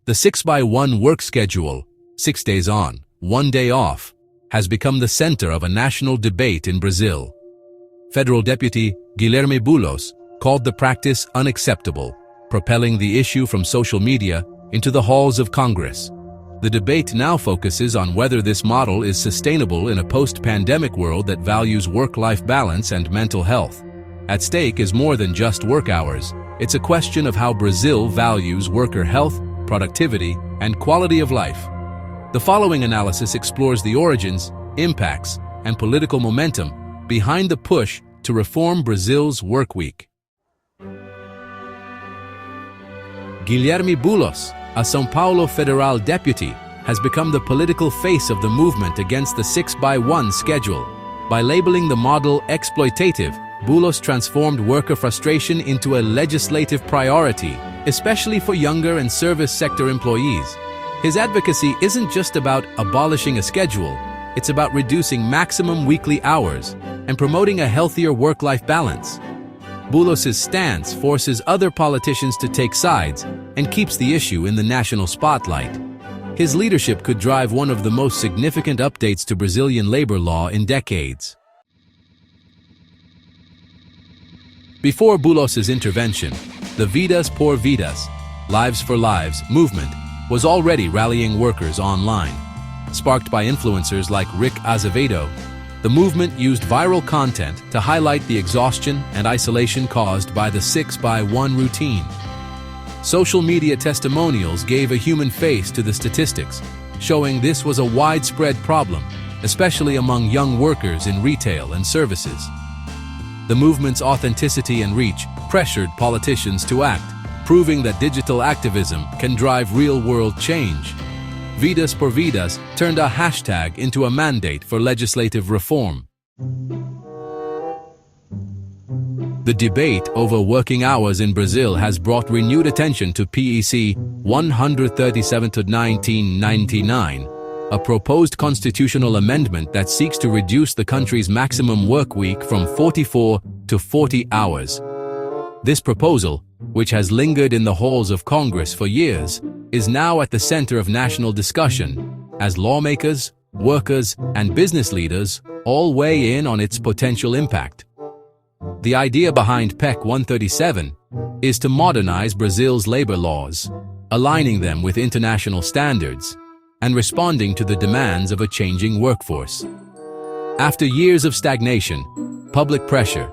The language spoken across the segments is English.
The 6-by-1 work schedule, 6 days on, 1 day off, has become the center of a national debate in Brazil. Federal Deputy Guilherme Boulos called the practice unacceptable, propelling the issue from social media into the halls of Congress. The debate now focuses on whether this model is sustainable in a post-pandemic world that values work-life balance and mental health. At stake is more than just work hours. It's a question of how Brazil values worker health, productivity, and quality of life. The following analysis explores the origins, impacts, and political momentum behind the push to reform Brazil's work week. Guilherme Boulos, a São Paulo federal deputy, has become the political face of the movement against the 6-by-1 schedule. By labeling the model exploitative, Boulos transformed worker frustration into a legislative priority, especially for younger and service sector employees. His advocacy isn't just about abolishing a schedule, it's about reducing maximum weekly hours and promoting a healthier work-life balance. Boulos's stance forces other politicians to take sides and keeps the issue in the national spotlight. His leadership could drive one of the most significant updates to Brazilian labor law in decades. Before Boulos's intervention, the Vidas por Vidas, Lives for Lives movement was already rallying workers online. Sparked by influencers like Rick Azevedo, the movement used viral content to highlight the exhaustion and isolation caused by the 6-by-1 routine. Social media testimonials gave a human face to the statistics, showing this was a widespread problem, especially among young workers in retail and services. The movement's authenticity and reach pressured politicians to act, proving that digital activism can drive real-world change. Vidas por Vidas turned a hashtag into a mandate for legislative reform. The debate over working hours in Brazil has brought renewed attention to PEC 137/1999, a proposed constitutional amendment that seeks to reduce the country's maximum work week from 44 to 40 hours. This proposal, which has lingered in the halls of Congress for years, is now at the center of national discussion, as lawmakers, workers, and business leaders all weigh in on its potential impact. The idea behind PEC 137 is to modernize Brazil's labor laws, aligning them with international standards and responding to the demands of a changing workforce. After years of stagnation, public pressure,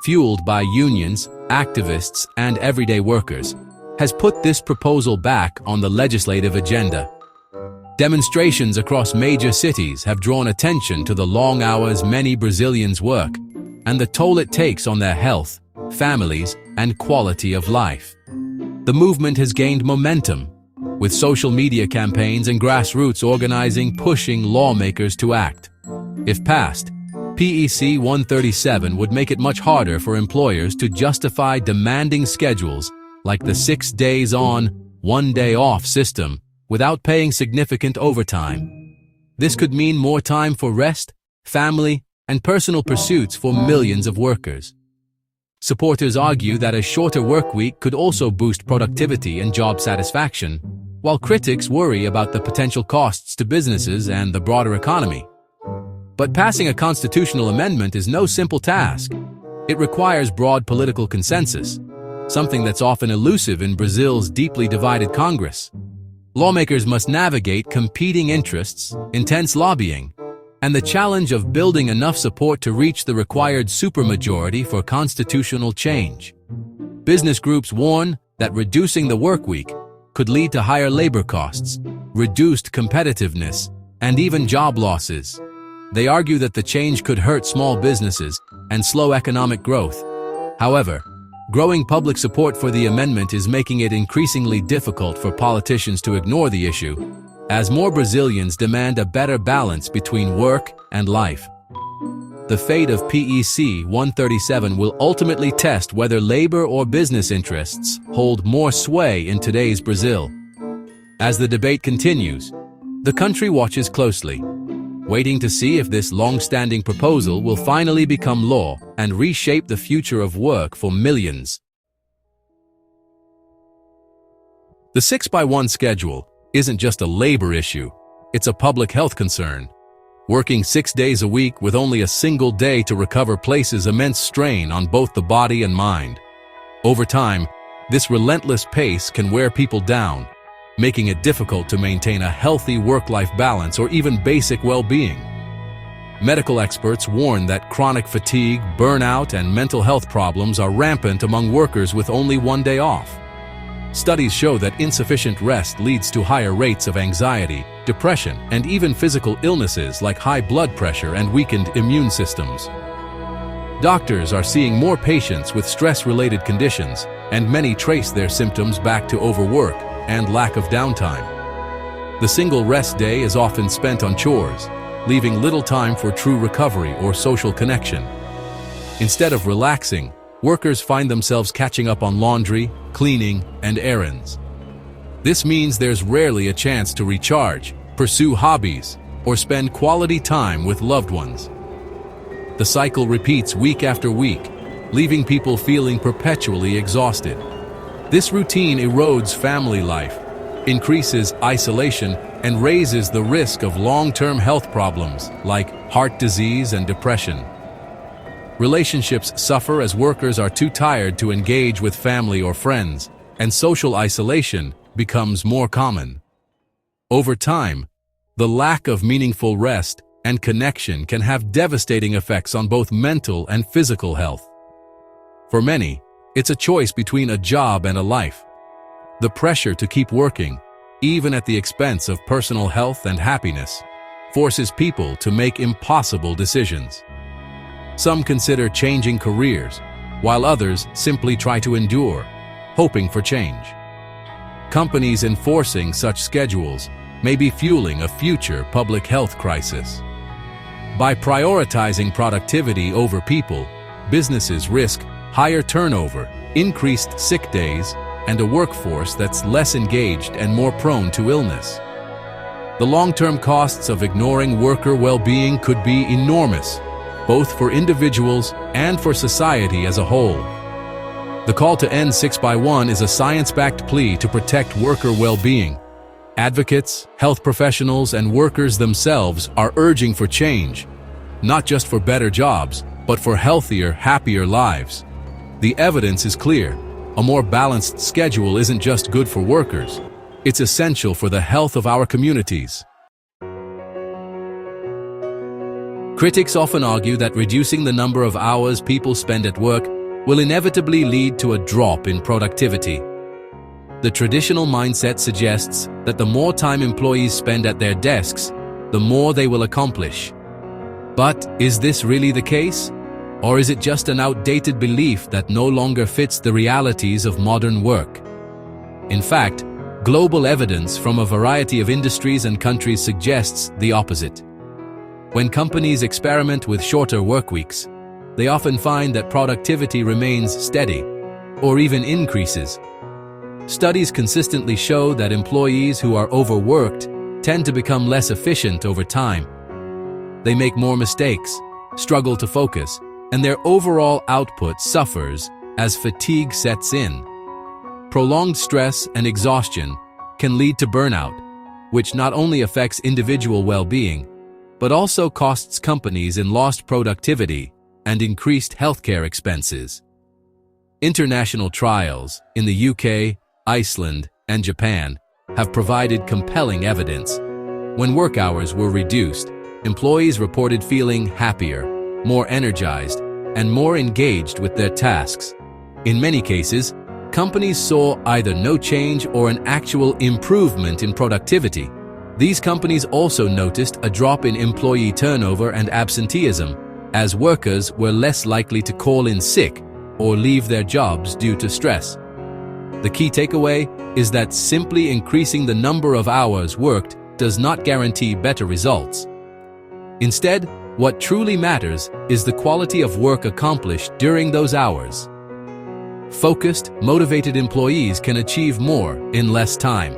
fueled by unions, activists, and everyday workers, has put this proposal back on the legislative agenda. Demonstrations across major cities have drawn attention to the long hours many Brazilians work and the toll it takes on their health, families, and quality of life. The movement has gained momentum, with social media campaigns and grassroots organizing pushing lawmakers to act. If passed, PEC 137 would make it much harder for employers to justify demanding schedules like the 6 days on, 1 day off system without paying significant overtime. This could mean more time for rest, family, and personal pursuits for millions of workers. Supporters argue that a shorter work week could also boost productivity and job satisfaction, while critics worry about the potential costs to businesses and the broader economy. But passing a constitutional amendment is no simple task. It requires broad political consensus, something that's often elusive in Brazil's deeply divided Congress. Lawmakers must navigate competing interests, intense lobbying, and the challenge of building enough support to reach the required supermajority for constitutional change. Business groups warn that reducing the work week could lead to higher labor costs, reduced competitiveness, and even job losses. They argue that the change could hurt small businesses and slow economic growth. However, growing public support for the amendment is making it increasingly difficult for politicians to ignore the issue, as more Brazilians demand a better balance between work and life. The fate of PEC 137 will ultimately test whether labor or business interests hold more sway in today's Brazil. As the debate continues, the country watches closely, waiting to see if this long-standing proposal will finally become law and reshape the future of work for millions. The 6x1 schedule isn't just a labor issue, it's a public health concern. Working 6 days a week with only a single day to recover places immense strain on both the body and mind. Over time, this relentless pace can wear people down, making it difficult to maintain a healthy work-life balance or even basic well-being. Medical experts warn that chronic fatigue, burnout, and mental health problems are rampant among workers with only one day off. Studies show that insufficient rest leads to higher rates of anxiety, depression, and even physical illnesses like high blood pressure and weakened immune systems. Doctors are seeing more patients with stress-related conditions, and many trace their symptoms back to overwork and lack of downtime. The single rest day is often spent on chores, leaving little time for true recovery or social connection. Instead of relaxing, workers find themselves catching up on laundry, cleaning, and errands. This means there's rarely a chance to recharge, pursue hobbies, or spend quality time with loved ones. The cycle repeats week after week, leaving people feeling perpetually exhausted. This routine erodes family life, increases isolation, and raises the risk of long-term health problems like heart disease and depression. Relationships suffer as workers are too tired to engage with family or friends, and social isolation becomes more common. Over time, the lack of meaningful rest and connection can have devastating effects on both mental and physical health. For many, it's a choice between a job and a life. The pressure to keep working, even at the expense of personal health and happiness, forces people to make impossible decisions. Some consider changing careers, while others simply try to endure, hoping for change. Companies enforcing such schedules may be fueling a future public health crisis. By prioritizing productivity over people, businesses risk higher turnover, increased sick days, and a workforce that's less engaged and more prone to illness. The long-term costs of ignoring worker well-being could be enormous, both for individuals and for society as a whole. The call to end 6x1 is a science-backed plea to protect worker well-being. Advocates, health professionals, and workers themselves are urging for change, not just for better jobs, but for healthier, happier lives. The evidence is clear. A more balanced schedule isn't just good for workers, it's essential for the health of our communities. Critics often argue that reducing the number of hours people spend at work will inevitably lead to a drop in productivity. The traditional mindset suggests that the more time employees spend at their desks, the more they will accomplish. But is this really the case? Or is it just an outdated belief that no longer fits the realities of modern work? In fact, global evidence from a variety of industries and countries suggests the opposite. When companies experiment with shorter work weeks, they often find that productivity remains steady or even increases. Studies consistently show that employees who are overworked tend to become less efficient over time. They make more mistakes, struggle to focus, and their overall output suffers as fatigue sets in. Prolonged stress and exhaustion can lead to burnout, which not only affects individual well-being, but also costs companies in lost productivity and increased healthcare expenses. International trials in the UK, Iceland, and Japan have provided compelling evidence. When work hours were reduced, employees reported feeling happier, more energized, and more engaged with their tasks. In many cases, companies saw either no change or an actual improvement in productivity. These companies also noticed a drop in employee turnover and absenteeism, as workers were less likely to call in sick or leave their jobs due to stress. The key takeaway is that simply increasing the number of hours worked does not guarantee better results. Instead, what truly matters is the quality of work accomplished during those hours. Focused, motivated employees can achieve more in less time.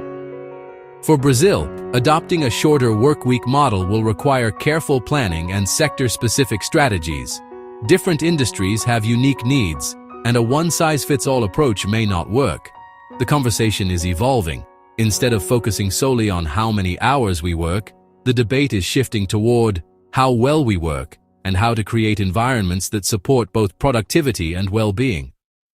For Brazil, adopting a shorter workweek model will require careful planning and sector-specific strategies. Different industries have unique needs, and a one-size-fits-all approach may not work. The conversation is evolving, Instead of focusing solely on how many hours we work, the debate is shifting toward how well we work and how to create environments that support both productivity and well-being.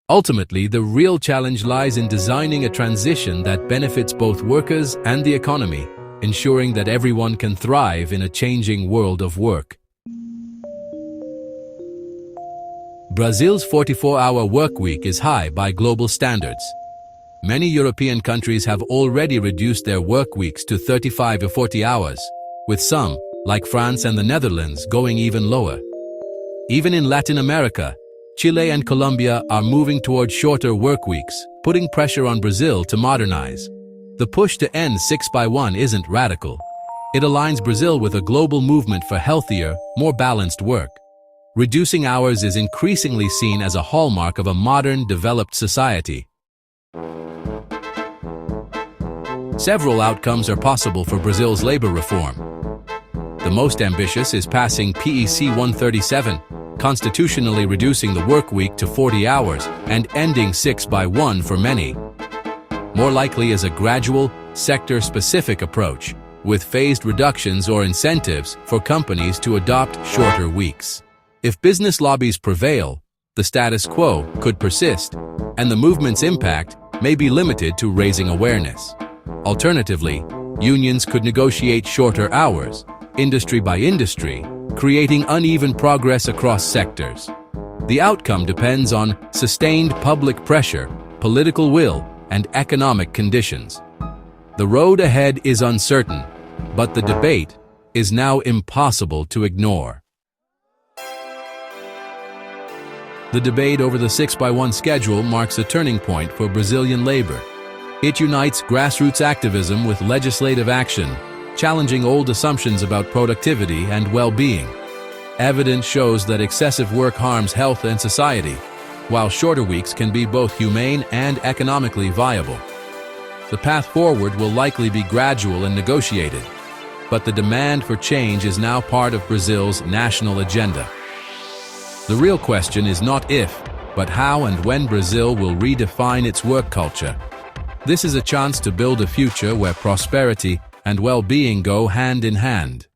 Ultimately, the real challenge lies in designing a transition that benefits both workers and the economy, ensuring that everyone can thrive in a changing world of work. Brazil's 44-hour workweek is high by global standards. Many European countries have already reduced their work weeks to 35 or 40 hours, with some, like France and the Netherlands, going even lower. Even in Latin America, Chile and Colombia are moving toward shorter work weeks, putting pressure on Brazil to modernize. The push to end 6x1 isn't radical. It aligns Brazil with a global movement for healthier, more balanced work. Reducing hours is increasingly seen as a hallmark of a modern, developed society. Several outcomes are possible for Brazil's labor reform. The most ambitious is passing PEC 137, constitutionally reducing the work week to 40 hours and ending 6x1 for many. More likely is a gradual, sector-specific approach, with phased reductions or incentives for companies to adopt shorter weeks. If business lobbies prevail, the status quo could persist, and the movement's impact may be limited to raising awareness. Alternatively, unions could negotiate shorter hours, industry by industry, creating uneven progress across sectors. The outcome depends on sustained public pressure, political will, and economic conditions. The road ahead is uncertain, but the debate is now impossible to ignore. The debate over the 6x1 schedule marks a turning point for Brazilian labor. It unites grassroots activism with legislative action, challenging old assumptions about productivity and well-being. Evidence shows that excessive work harms health and society, while shorter weeks can be both humane and economically viable. The path forward will likely be gradual and negotiated, but the demand for change is now part of Brazil's national agenda. The real question is not if, but how and when Brazil will redefine its work culture. This is a chance to build a future where prosperity and well-being go hand in hand.